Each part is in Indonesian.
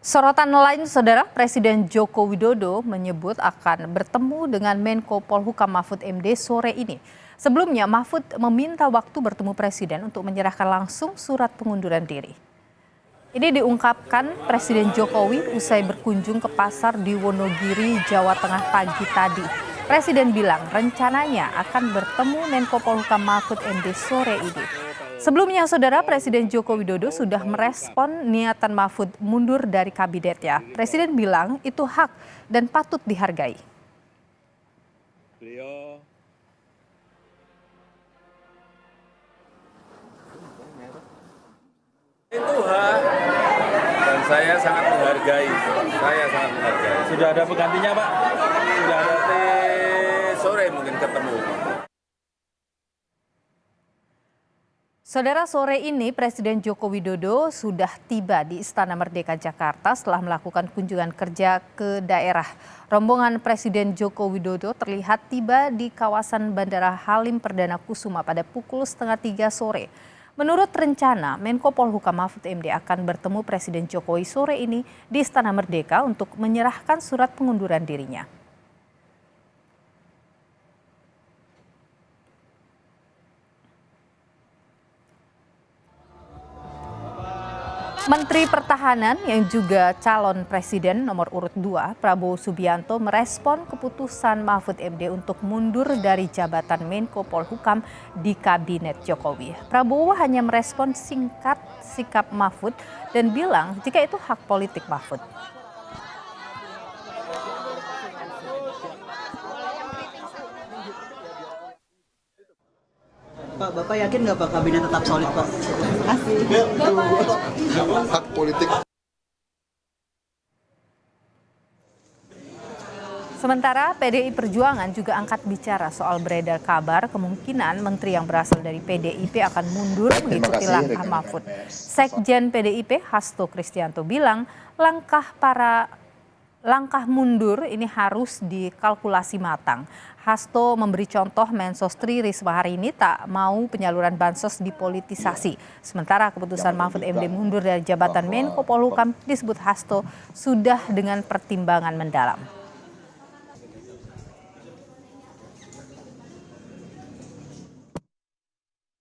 Sorotan lain, Saudara, Presiden Joko Widodo menyebut akan bertemu dengan Menko Polhukam Mahfud MD sore ini. Sebelumnya, Mahfud meminta waktu bertemu Presiden untuk menyerahkan langsung surat pengunduran diri. Ini diungkapkan Presiden Jokowi usai berkunjung ke pasar di Wonogiri, Jawa Tengah pagi tadi. Presiden bilang rencananya akan bertemu Menko Polhukam Mahfud MD sore ini. Sebelumnya, Saudara, Presiden Joko Widodo sudah merespon niatan Mahfud mundur dari kabinetnya. Presiden bilang itu hak dan patut dihargai. Itu hak dan saya sangat menghargai. Sudah ada penggantinya, Pak? Sudah ada sore mungkin ketemu. Saudara, sore ini Presiden Joko Widodo sudah tiba di Istana Merdeka Jakarta setelah melakukan kunjungan kerja ke daerah. Rombongan Presiden Joko Widodo terlihat tiba di kawasan Bandara Halim Perdana Kusuma pada pukul 2:30 sore. Menurut rencana, Menko Polhukam Mahfud MD akan bertemu Presiden Jokowi sore ini di Istana Merdeka untuk menyerahkan surat pengunduran dirinya. Menteri Pertahanan yang juga calon presiden nomor urut 2, Prabowo Subianto, merespon keputusan Mahfud MD untuk mundur dari jabatan Menko Polhukam di Kabinet Jokowi. Prabowo hanya merespon singkat sikap Mahfud dan bilang jika itu hak politik Mahfud. Pak, Bapak yakin nggak Pak kabinet tetap solid Pak? Asik. Hak politik. Sementara PDI Perjuangan juga angkat bicara soal beredar kabar kemungkinan menteri yang berasal dari PDIP akan mundur mengikuti langkah Mahfud. Sekjen PDIP Hasto Kristianto bilang langkah mundur ini harus dikalkulasi matang. Hasto memberi contoh Mensos Tri Risma hari ini tak mau penyaluran bansos dipolitisasi. Sementara keputusan Mahfud MD mundur dari jabatan Menko Polhukam disebut Hasto sudah dengan pertimbangan mendalam.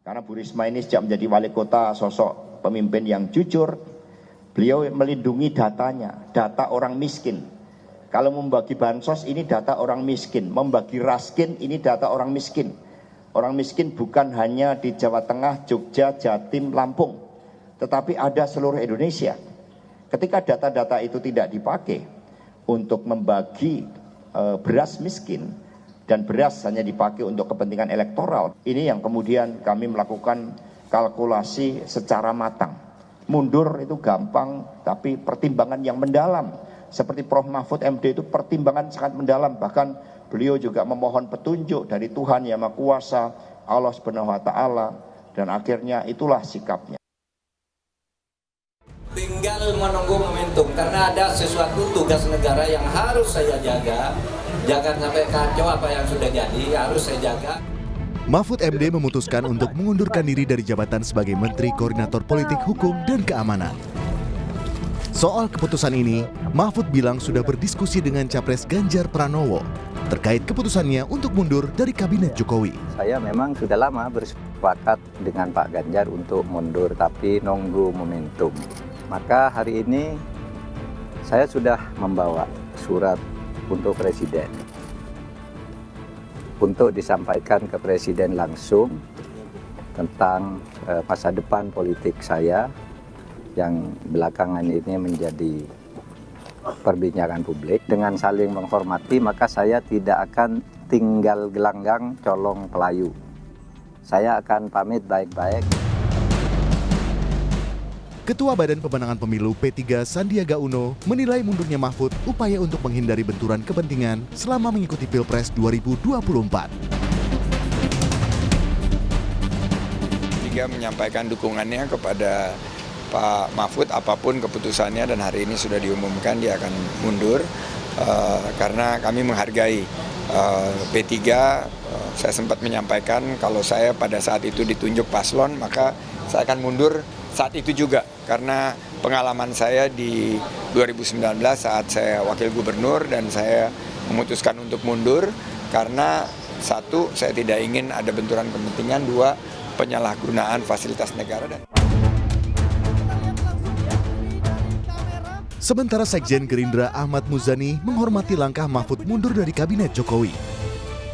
Karena Bu Risma ini sejak menjadi wali kota sosok pemimpin yang jujur, beliau melindungi datanya, data orang miskin. Kalau membagi bansos ini data orang miskin, membagi raskin ini data orang miskin. Orang miskin bukan hanya di Jawa Tengah, Jogja, Jatim, Lampung, tetapi ada seluruh Indonesia. Ketika data-data itu tidak dipakai untuk membagi beras miskin dan beras hanya dipakai untuk kepentingan elektoral, ini yang kemudian kami melakukan kalkulasi secara matang. Mundur itu gampang, tapi pertimbangan yang mendalam. Seperti Prof. Mahfud MD itu pertimbangan sangat mendalam. Bahkan beliau juga memohon petunjuk dari Tuhan Yang Maha Kuasa, Allah Subhanahu wa Ta'ala, dan akhirnya itulah sikapnya. Tinggal menunggu momentum karena ada sesuatu tugas negara yang harus saya jaga. Jangan sampai kacau apa yang sudah jadi, harus saya jaga. Mahfud MD memutuskan untuk mengundurkan diri dari jabatan sebagai Menteri Koordinator Politik Hukum dan Keamanan. Soal keputusan ini, Mahfud bilang sudah berdiskusi dengan Capres Ganjar Pranowo terkait keputusannya untuk mundur dari Kabinet Jokowi. Saya memang sudah lama bersepakat dengan Pak Ganjar untuk mundur, tapi nunggu momentum. Maka hari ini saya sudah membawa surat untuk Presiden, untuk disampaikan ke Presiden langsung tentang masa depan politik saya yang belakangan ini menjadi perbincangan publik. Dengan saling menghormati, maka saya tidak akan tinggal gelanggang colong pelayu. Saya akan pamit baik-baik. Ketua Badan Pemenangan Pemilu P3 Sandiaga Uno menilai mundurnya Mahfud upaya untuk menghindari benturan kepentingan selama mengikuti Pilpres 2024. P3 menyampaikan dukungannya kepada Pak Mahfud apapun keputusannya, dan hari ini sudah diumumkan dia akan mundur karena kami menghargai P3. Saya sempat menyampaikan kalau saya pada saat itu ditunjuk paslon maka saya akan mundur saat itu juga, karena pengalaman saya di 2019 saat saya wakil gubernur dan saya memutuskan untuk mundur karena satu, saya tidak ingin ada benturan kepentingan, dua, penyalahgunaan fasilitas negara. Sementara Sekjen Gerindra Ahmad Muzani menghormati langkah Mahfud mundur dari kabinet Jokowi.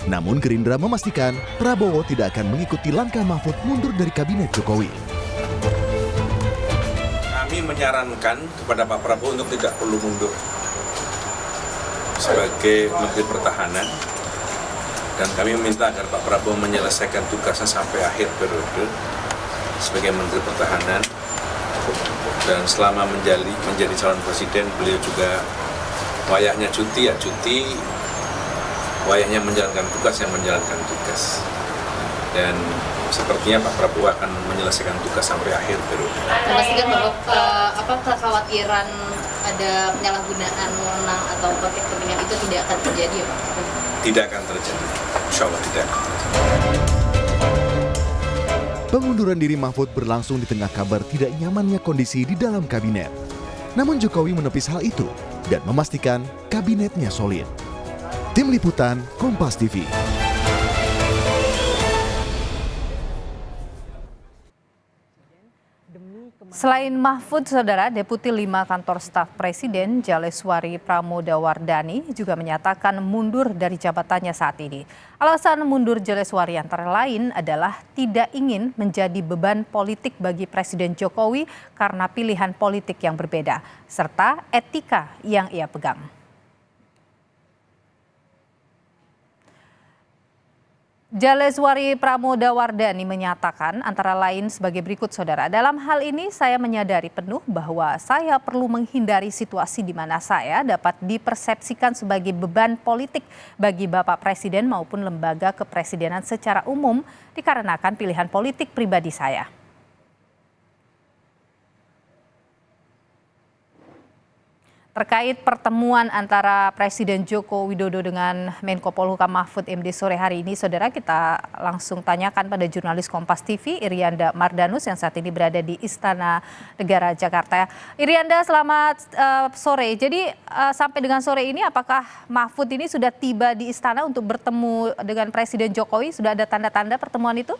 Namun Gerindra memastikan Prabowo tidak akan mengikuti langkah Mahfud mundur dari kabinet Jokowi. Kami menyarankan kepada Pak Prabowo untuk tidak perlu mundur sebagai Menteri Pertahanan, dan kami meminta agar Pak Prabowo menyelesaikan tugasnya sampai akhir periode sebagai Menteri Pertahanan, dan selama menjadi calon presiden beliau juga wayahnya cuti ya cuti, wayahnya menjalankan tugas yang menjalankan tugas, dan sepertinya Pak Prabowo akan menyelesaikan tugas sampai akhir periode. Memastikan bahwa kekhawatiran ada penyalahgunaan wewenang atau konflik kepentingan itu tidak akan terjadi ya Pak? Tidak akan terjadi, insya Allah tidak akan terjadi. Pengunduran diri Mahfud berlangsung di tengah kabar tidak nyamannya kondisi di dalam kabinet. Namun Jokowi menepis hal itu dan memastikan kabinetnya solid. Tim Liputan, Kompas TV. Selain Mahfud, Saudara, Deputi 5 Kantor Staf Presiden Jaleswari Pramodawardhani juga menyatakan mundur dari jabatannya saat ini. Alasan mundur Jaleswari antara lain adalah tidak ingin menjadi beban politik bagi Presiden Jokowi karena pilihan politik yang berbeda, serta etika yang ia pegang. Jaleswari Pramodawardhani menyatakan antara lain sebagai berikut, Saudara. Dalam hal ini saya menyadari penuh bahwa saya perlu menghindari situasi di mana saya dapat dipersepsikan sebagai beban politik bagi Bapak Presiden maupun lembaga kepresidenan secara umum dikarenakan pilihan politik pribadi saya. Terkait pertemuan antara Presiden Joko Widodo dengan Menko Polhukam Mahfud MD sore hari ini, Saudara, kita langsung tanyakan pada jurnalis Kompas TV Irianda Mardanus yang saat ini berada di Istana Negara Jakarta. Irianda, selamat sore. Jadi sampai dengan sore ini apakah Mahfud ini sudah tiba di istana untuk bertemu dengan Presiden Jokowi? Sudah ada tanda-tanda pertemuan itu?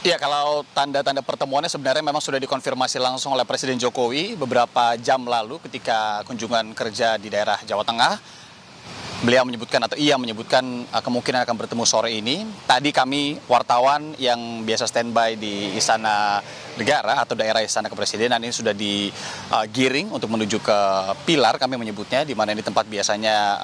Iya, kalau tanda-tanda pertemuannya sebenarnya memang sudah dikonfirmasi langsung oleh Presiden Jokowi beberapa jam lalu ketika kunjungan kerja di daerah Jawa Tengah. Beliau menyebutkan atau ia menyebutkan kemungkinan akan bertemu sore ini. Tadi kami wartawan yang biasa standby di Istana Negara atau daerah Istana Kepresidenan ini sudah digiring untuk menuju ke pilar, kami menyebutnya, di mana ini tempat biasanya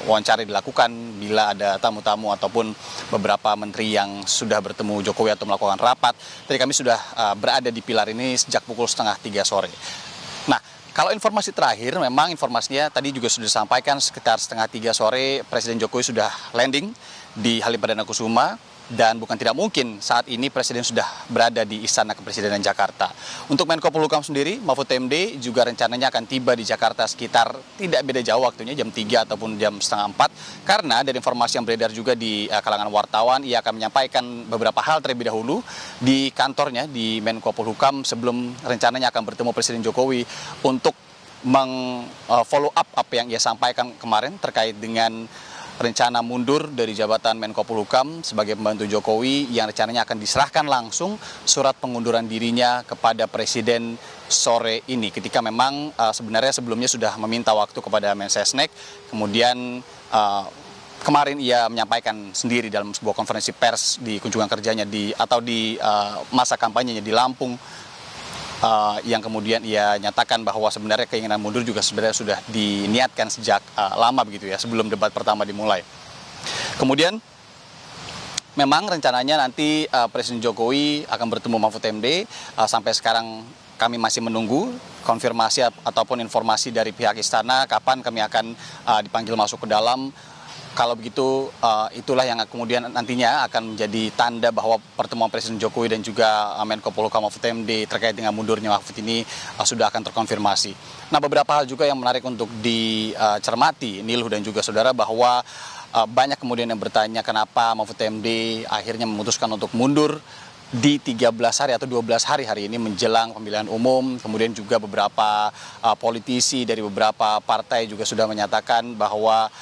wawancara dilakukan bila ada tamu-tamu ataupun beberapa menteri yang sudah bertemu Jokowi atau melakukan rapat. Tadi kami sudah berada di pilar ini sejak pukul 2:30 sore. Nah, kalau informasi terakhir, memang informasinya tadi juga sudah disampaikan sekitar 2:30 sore Presiden Jokowi sudah landing di Halim Perdana Kusuma, dan bukan tidak mungkin saat ini Presiden sudah berada di Istana Kepresidenan Jakarta. Untuk Menko Polhukam sendiri, Mahfud MD juga rencananya akan tiba di Jakarta sekitar tidak beda jauh waktunya, jam 3 ataupun jam 3:30, karena dari informasi yang beredar juga di kalangan wartawan, ia akan menyampaikan beberapa hal terlebih dahulu di kantornya di Menko Polhukam sebelum rencananya akan bertemu Presiden Jokowi untuk follow up apa yang ia sampaikan kemarin terkait dengan rencana mundur dari jabatan Menko Polhukam sebagai pembantu Jokowi yang rencananya akan diserahkan langsung surat pengunduran dirinya kepada Presiden sore ini, ketika memang sebenarnya sebelumnya sudah meminta waktu kepada Mensesnek. Kemudian kemarin ia menyampaikan sendiri dalam sebuah konferensi pers di kunjungan kerjanya di masa kampanyenya di Lampung, yang kemudian ia nyatakan bahwa sebenarnya keinginan mundur juga sebenarnya sudah diniatkan sejak lama begitu ya, sebelum debat pertama dimulai. Kemudian memang rencananya nanti Presiden Jokowi akan bertemu Mahfud MD. Sampai sekarang kami masih menunggu konfirmasi ataupun informasi dari pihak istana kapan kami akan dipanggil masuk ke dalam. Kalau begitu, itulah yang kemudian nantinya akan menjadi tanda bahwa pertemuan Presiden Jokowi dan juga Menko Polhukam Mahfud MD terkait dengan mundurnya Mahfud ini sudah akan terkonfirmasi. Nah, beberapa hal juga yang menarik untuk dicermati, Niluh dan juga saudara, bahwa banyak kemudian yang bertanya kenapa Mahfud MD akhirnya memutuskan untuk mundur di 13 hari atau 12 hari ini menjelang pemilihan umum. Kemudian juga beberapa politisi dari beberapa partai juga sudah menyatakan bahwa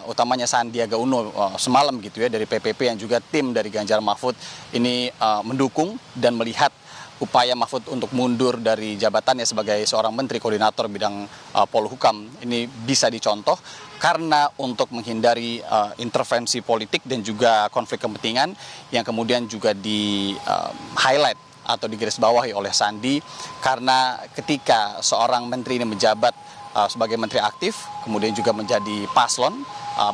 utamanya Sandiaga Uno semalam gitu ya dari PPP yang juga tim dari Ganjar Mahfud ini mendukung dan melihat upaya Mahfud untuk mundur dari jabatannya sebagai seorang Menteri Koordinator bidang Polhukam ini bisa dicontoh karena untuk menghindari intervensi politik dan juga konflik kepentingan yang kemudian juga di highlight atau digarisbawahi oleh Sandi, karena ketika seorang menteri ini menjabat sebagai menteri aktif kemudian juga menjadi paslon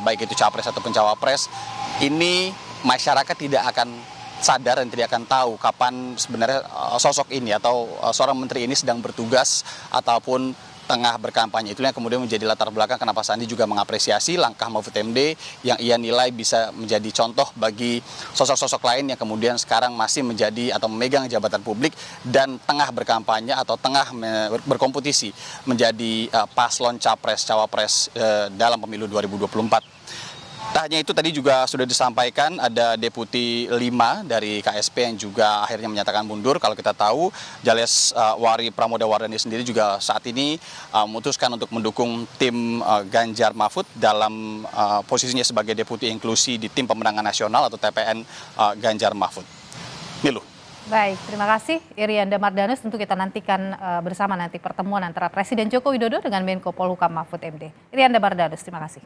baik itu capres ataupun cawapres, ini masyarakat tidak akan sadar dan tidak akan tahu kapan sebenarnya sosok ini atau seorang menteri ini sedang bertugas ataupun tengah berkampanye. Itulah yang kemudian menjadi latar belakang kenapa Sandi juga mengapresiasi langkah Mahfud MD yang ia nilai bisa menjadi contoh bagi sosok-sosok lain yang kemudian sekarang masih menjadi atau memegang jabatan publik dan tengah berkampanye atau tengah berkompetisi menjadi paslon capres cawapres dalam pemilu 2024. Tak hanya itu, tadi juga sudah disampaikan ada Deputi 5 dari KSP yang juga akhirnya menyatakan mundur. Kalau kita tahu, Jales Wari Pramodawardhani sendiri juga saat ini memutuskan untuk mendukung tim Ganjar Mahfud dalam posisinya sebagai Deputi Inklusi di tim pemenangan nasional atau TPN Ganjar Mahfud. Milu. Baik, terima kasih Irianda Mardanus. Tentu kita nantikan bersama nanti pertemuan antara Presiden Joko Widodo dengan Menko Polhukam Mahfud MD. Irianda Mardanus, terima kasih.